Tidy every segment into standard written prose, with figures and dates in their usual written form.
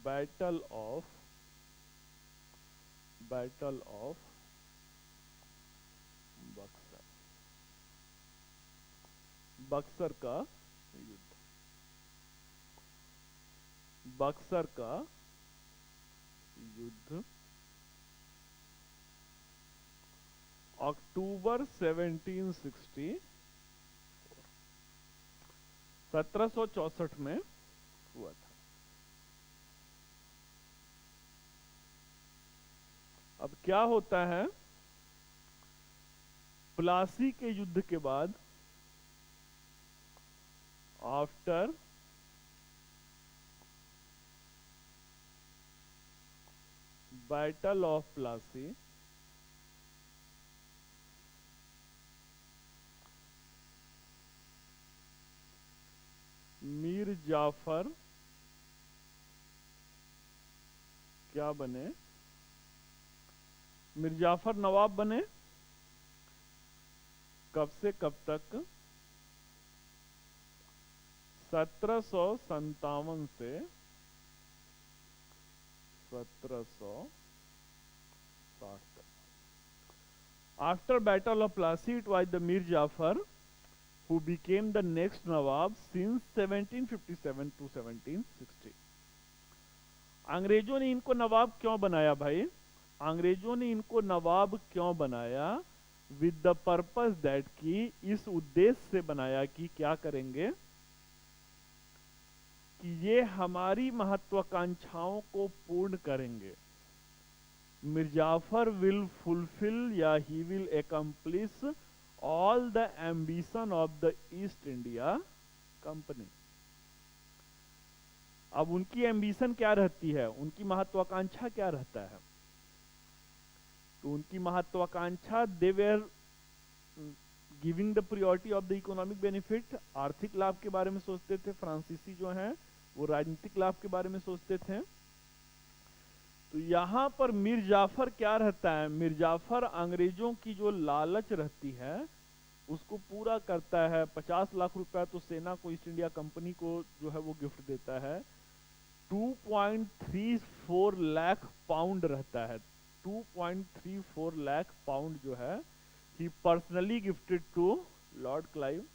Battle of Buxar, Buxar का युद्ध, बक्सर का युद्ध अक्टूबर 1764 1764 में हुआ था। अब क्या होता है, प्लासी के युद्ध के बाद, after battle of Plassey, Mir Jafar क्या बने, मीर जाफर नवाब बने। कब से कब तक? 1757 से 1760 तक। After battle of Plassey it was the Mir Jafar who became the next Nawab since 1757 to 1760। अंग्रेजों ने इनको नवाब क्यों बनाया भाई? अंग्रेजों ने इनको नवाब क्यों बनाया? विद द पर्पस दैट की, इस उद्देश्य से बनाया कि क्या करेंगे कि ये हमारी महत्वाकांक्षाओं को पूर्ण करेंगे। मिर्जाफर विल फुलफिल या he will accomplish all the ambition of the east India company. अब उनकी एम्बिशन क्या रहती है, उनकी महत्वाकांक्षा क्या रहता है? तो उनकी महत्वाकांक्षा, they were giving the priority of the economic benefit, आर्थिक लाभ के बारे में सोचते थे। फ्रांसीसी जो हैं वो राजनीतिक लाभ के बारे में सोचते थे। तो यहां पर मीर जाफर क्या रहता है? मीर जाफर अंग्रेजों की जो लालच रहती है उसको पूरा करता है। 50 लाख रुपया तो सेना को, ईस्ट इंडिया कंपनी को जो है वो गिफ्ट देता है। 2.34 लाख पाउंड रहता है। 2.34 लाख पाउंड जो है ही personally gifted to Lord Clive.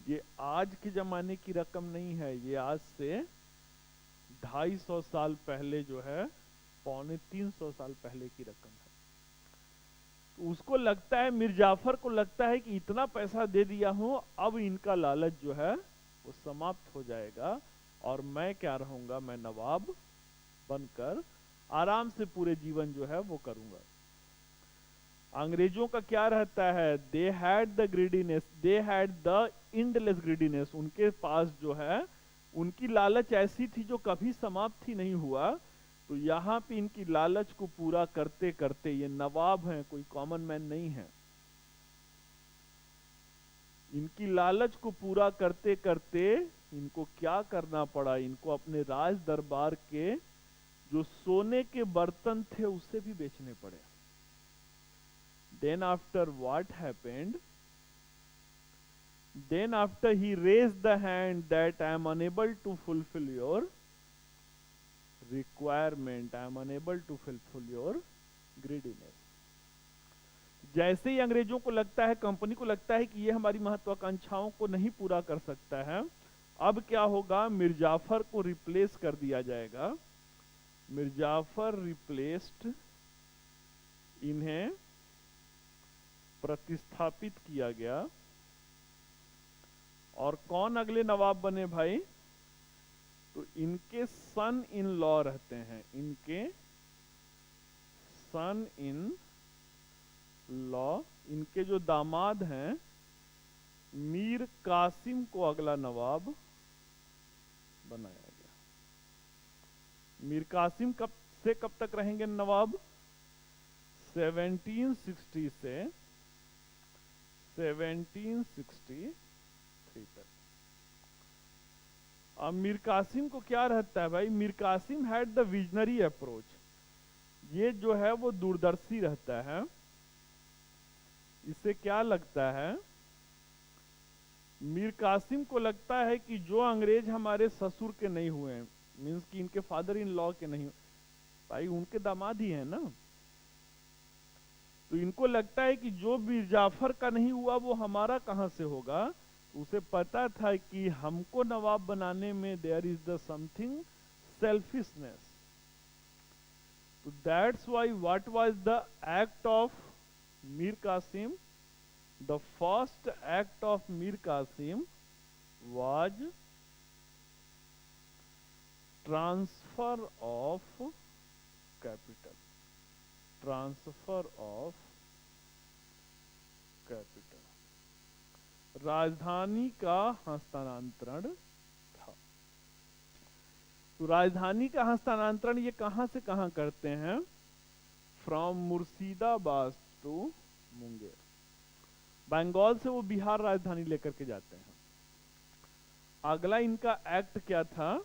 ये आज के जमाने की रकम नहीं है, ये आज से 250 साल पहले जो है, 250 साल पहले की रकम है। तो उसको लगता है, मीर जाफर को लगता है कि इतना पैसा दे दिया हूं, अब इनका लालच जो है वो समाप्त हो जाएगा और मैं क्या रहूंगा, मैं नवाब बनकर आराम से पूरे जीवन जो है वो करूंगा। अंग्रेजों का क्या रहता है? They had the greediness, they had the endless greediness. उनके पास जो है उनकी लालच ऐसी थी जो कभी समाप्त ही नहीं हुआ। तो यहां पे इनकी लालच को पूरा करते करते, ये नवाब हैं, कोई कॉमन मैन नहीं है, इनकी लालच को पूरा करते करते इनको क्या करना पड़ा? इनको अपने राज दरबार के जो सोने के बर्तन थे उसे भी बेचने पड़े। Then after what happened? Then after he raised the hand that I am unable to fulfill your requirement, I am unable to fulfill your greediness। जैसे ही अंग्रेजों को लगता है, कंपनी को लगता है कि ये हमारी महत्वाकांक्षाओं को नहीं पूरा कर सकता है, अब क्या होगा? मिर्जाफर को रिप्लेस कर दिया जाएगा। मिर्जाफर रिप्लेस्ड, इन्हें प्रतिस्थापित किया गया। और कौन अगले नवाब बने भाई? तो इनके सन इन लॉ रहते हैं, इनके सन इन लॉ, इनके जो दामाद हैं, मीर कासिम को अगला नवाब बनाया गया। मीर कासिम कब से कब तक रहेंगे नवाब? 1760 से 1763 तक। अब मीर कासिम को क्या रहता है भाई? Mir Qasim had the visionary approach. ये जो है वो दूरदर्शी रहता है। इसे क्या लगता है, मीर कासिम को लगता है कि जो अंग्रेज हमारे ससुर के नहीं हुए हैं, मीन्स कि इनके फादर इन लॉ के नहीं, भाई उनके दामाद ही है ना, तो इनको लगता है कि जो मीर जाफर का नहीं हुआ वो हमारा कहां से होगा। उसे पता था कि हमको नवाब बनाने में there is the something selfishness. तो that's why what was the act of Mir Qasim, the first act of Mir Qasim was transfer of capital, transfer of capital, राजधानी का हस्तांतरण था। तो राजधानी का हस्तांतरण ये कहां से कहां करते हैं, फ्रॉम मुर्शिदाबाद टू मुंगेर, बंगाल से वो बिहार राजधानी लेकर के जाते हैं। अगला इनका एक्ट क्या था,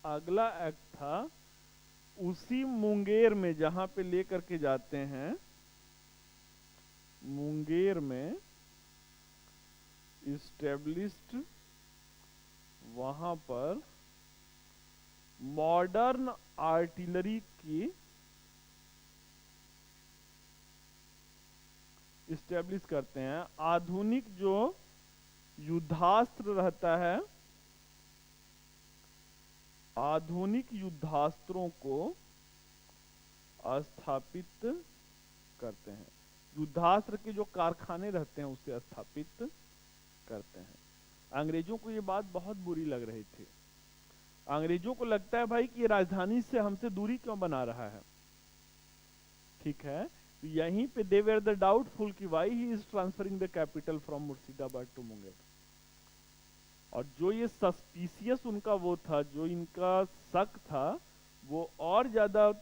अगला एक्ट था उसी मुंगेर में जहां पे लेकर के जाते हैं, मुंगेर में इस्टेब्लिश्ड, वहां पर मॉडर्न आर्टिलरी की इस्टेब्लिश करते हैं। आधुनिक जो युद्धास्त्र रहता है, आधुनिक युद्धास्त्रों को स्थापित करते हैं, युद्धास्त्र के जो कारखाने रहते हैं उसे स्थापित करते हैं। अंग्रेजों को ये बात बहुत बुरी लग रही थी। अंग्रेजों को लगता है भाई कि ये राजधानी से हमसे दूरी क्यों बना रहा है, ठीक है। तो यहीं पे दे वेर द डाउटफुल कि why he is transferring the capital from Murshidabad to Munger. और जो ये सस्पिशियस उनका वो था, जो इनका शक था, वो और ज्यादा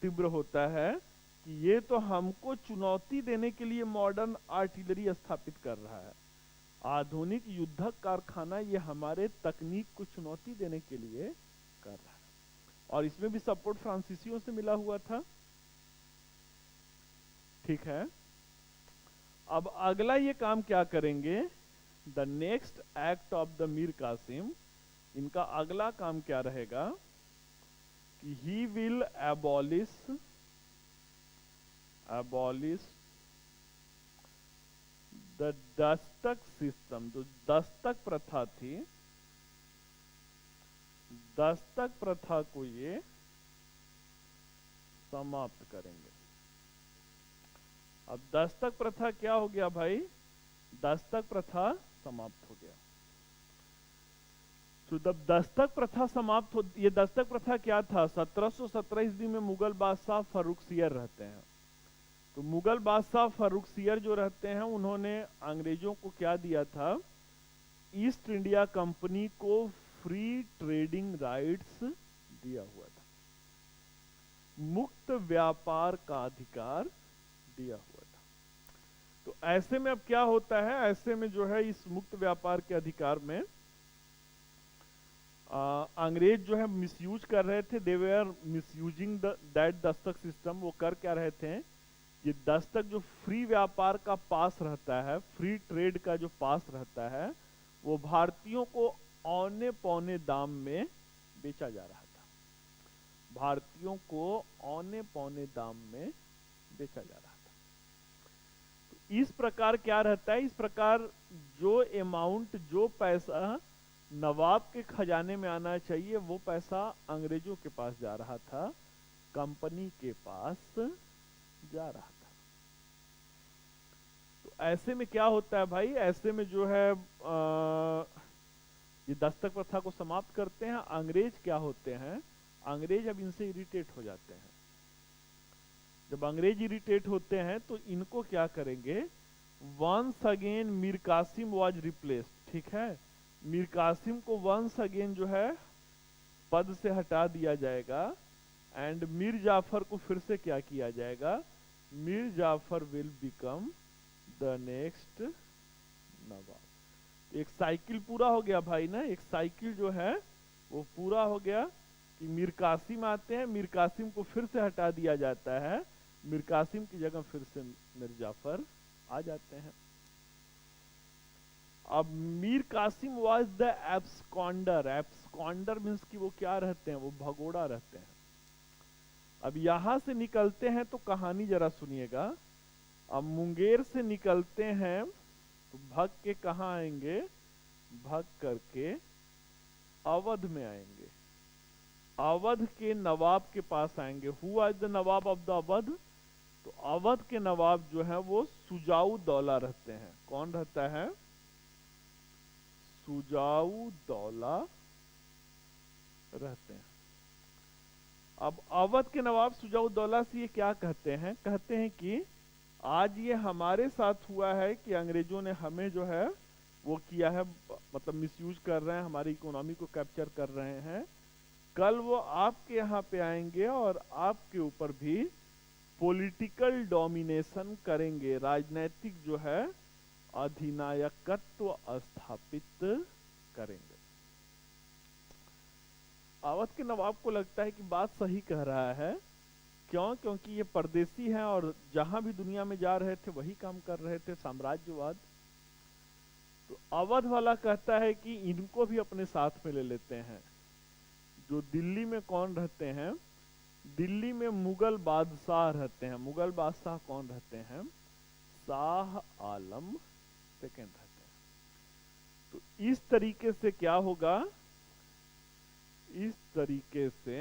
तीव्र होता है कि ये तो हमको चुनौती देने के लिए मॉडर्न आर्टिलरी स्थापित कर रहा है, आधुनिक युद्धक कारखाना ये हमारे तकनीक को चुनौती देने के लिए कर रहा है। और इसमें भी सपोर्ट फ्रांसीसियों से मिला हुआ था, ठीक है। अब अगला ये काम क्या करेंगे, the next act of the Mir Qasim, इनका अगला काम क्या रहेगा कि he will abolish the dastak system, जो दस्तक प्रथा थी, दस्तक प्रथा को ये समाप्त करेंगे। अब दस्तक प्रथा क्या हो गया भाई, दस्तक प्रथा समाप्त हो गया। तो जब दस्तक प्रथा समाप्त हो, ये दस्तक प्रथा क्या था, 1717 ईस्वी में मुगल बादशाह फर्रुखसियर रहते हैं। तो मुगल बादशाह फर्रुखसियर जो रहते हैं, उन्होंने अंग्रेजों को क्या दिया था, ईस्ट इंडिया कंपनी को फ्री ट्रेडिंग राइट्स दिया हुआ था, मुक्त व्यापार का अधिकार दिया हुआ था। तो ऐसे में अब क्या होता है, ऐसे में जो है इस मुक्त व्यापार के अधिकार में अंग्रेज जो है मिसयूज कर रहे थे, दे वर मिसयूजिंग दैट दस्तक सिस्टम। वो कर क्या रहे थे, ये दस्तक जो फ्री व्यापार का पास रहता है, फ्री ट्रेड का जो पास रहता है, वो भारतीयों को औने पौने दाम में बेचा जा रहा था, भारतीयों को औने पौने दाम में बेचा जा रहा था। तो इस प्रकार क्या रहता है, इस प्रकार जो अमाउंट, जो पैसा नवाब के खजाने में आना चाहिए, वो पैसा अंग्रेजों के पास जा रहा था, कंपनी के पास जा रहा था। तो ऐसे में क्या होता है भाई, ऐसे में जो है ये दस्तक प्रथा को समाप्त करते हैं। अंग्रेज क्या होते हैं, अंग्रेज अब इनसे इरिटेट हो जाते हैं। जब अंग्रेज इरिटेट होते हैं तो इनको क्या करेंगे, once again Mir Qasim was replaced, ठीक है। मीर कासिम को वंस अगेन जो है पद से हटा दिया जाएगा, एंड मीर जाफर को फिर से क्या किया जाएगा, Mir Jafar will become the next nawab. एक साइकिल पूरा हो गया भाई ना, एक साइकिल जो है वो पूरा हो गया कि मीर कासिम आते हैं, मीर कासिम को फिर से हटा दिया जाता है, मीर कासिम की जगह फिर से मीर जाफर आ जाते हैं। अब Mir Qasim was the absconder. Absconder means कि वो क्या रहते हैं, वो भगोड़ा रहते हैं। अब यहां से निकलते हैं तो कहानी जरा सुनिएगा। अब मुंगेर से निकलते हैं तो भग के कहाँ आएंगे, भग करके अवध में आएंगे। अवध के नवाब के पास आएंगे। Who was the Nawab of the Awadh? तो अवध के नवाब जो है वो सुजाऊ दौला रहते हैं। कौन रहता है? सुजाऊ दौला रहते हैं। अब अवध के नवाब सुजाऊ दौला से ये क्या कहते हैं? कहते हैं कि आज ये हमारे साथ हुआ है कि अंग्रेजों ने हमें जो है वो किया है, मतलब मिसयूज कर रहे हैं, हमारी इकोनॉमी को कैप्चर कर रहे हैं। कल वो आपके यहाँ पे आएंगे और आपके ऊपर भी पॉलिटिकल डोमिनेशन करेंगे, राजनैतिक जो है अधिनायकत्व स्थापित करेंगे। अवध के नवाब को लगता है कि बात सही कह रहा है। क्यों? क्योंकि ये परदेसी हैं और जहां भी दुनिया में जा रहे थे वही काम कर रहे थे, साम्राज्यवाद। तो अवध वाला कहता है कि इनको भी अपने साथ में ले लेते हैं। जो दिल्ली में कौन रहते हैं? दिल्ली में मुगल बादशाह रहते हैं। मुगल बादशाह कौन रहते हैं? शाह आलम सेकेंड रहते हैं। तो इस तरीके से क्या होगा, इस तरीके से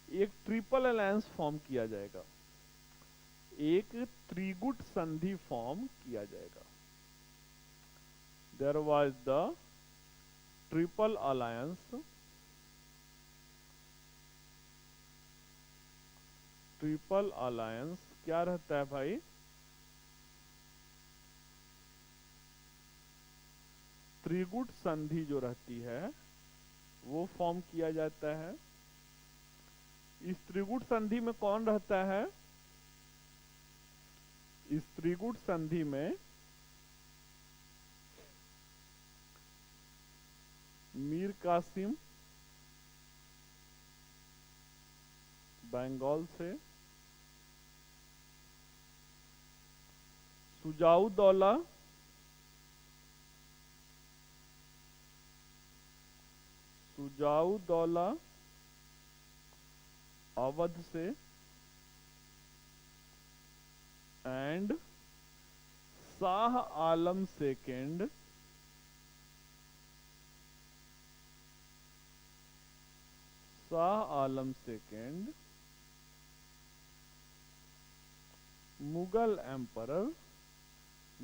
एक ट्रिपल अलायंस फॉर्म किया जाएगा, एक त्रिगुट संधि फॉर्म किया जाएगा। There was the triple alliance, triple alliance क्या रहता है भाई? त्रिगुट संधि जो रहती है वो फॉर्म किया जाता है। इस त्रिगुट संधि में कौन रहता है? इस त्रिगुट संधि में मीर कासिम बंगाल से, सुजाऊ दौला सुजाऊ दौला अवध से, and Shah Alam second Shah Alam second Mughal emperor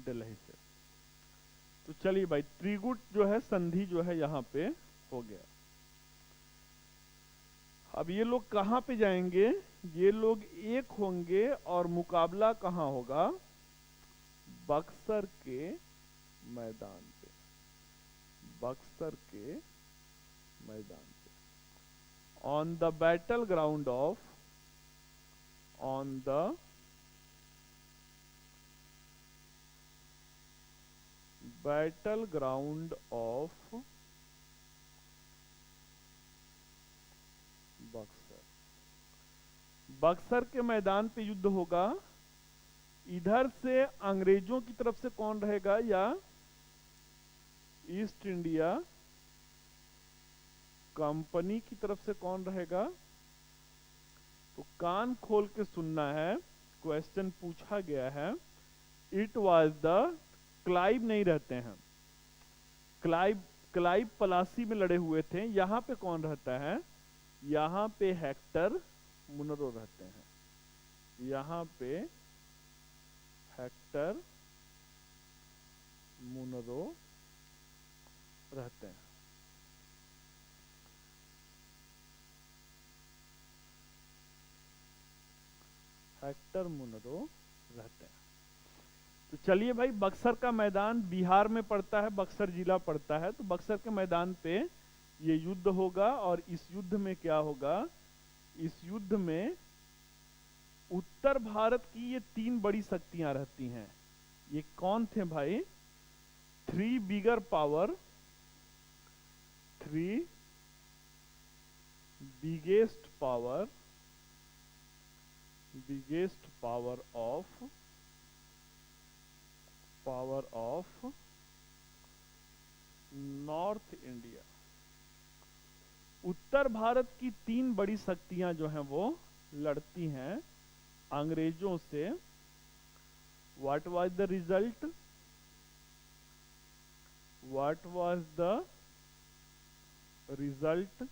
Delhi से। तो चलिए भाई, त्रिगुट जो है संधि जो है यहां पे हो गया। अब ये लोग कहां पे जाएंगे? ये लोग एक होंगे और मुकाबला कहां होगा? बक्सर के मैदान पे, बक्सर के मैदान पे, on the battle ground of, on the battle ground of Buxar. Buxar के मैदान पे युद्ध होगा। इधर से अंग्रेजों की तरफ से कौन रहेगा, या ईस्ट इंडिया कंपनी की तरफ से कौन रहेगा? तो कान खोल के सुनना है, क्वेश्चन पूछा गया है। इट वाज द, क्लाइव नहीं रहते हैं, क्लाइव क्लाइव पलासी में लड़े हुए थे। यहां पे कौन रहता है? यहां पे हेक्टर मुनरो रहते हैं। यहां पे हेक्टर मुनरो रहते हैं। हेक्टर मुनरो रहते हैं। तो चलिए भाई, बक्सर का मैदान बिहार में पड़ता है, बक्सर जिला पड़ता है। तो बक्सर के मैदान पे ये युद्ध होगा और इस युद्ध में क्या होगा? इस युद्ध में उत्तर भारत की ये तीन बड़ी शक्तियां रहती हैं। ये कौन थे भाई? Three bigger power, three biggest power, biggest power of power of north India. उत्तर भारत की 3 बड़ी शक्तियां जो हैं वो लड़ती हैं अंग्रेजों से। What was the result? What was the result?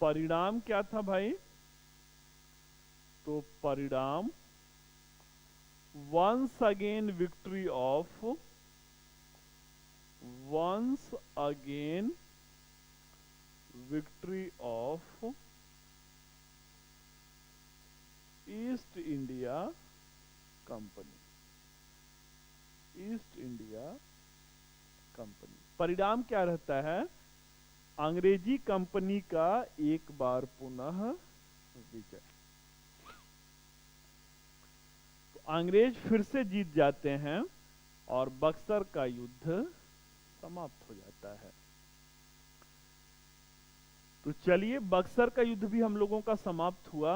परिणाम क्या था भाई? तो परिणाम once again victory of, once again victory of East India company. East India company. परिणाम क्या रहता है? अंग्रेजी कंपनी का एक बार पुनः विजय। तो अंग्रेज फिर से जीत जाते हैं और बक्सर का युद्ध समाप्त हो जाता है। तो चलिए, बक्सर का युद्ध भी हम लोगों का समाप्त हुआ।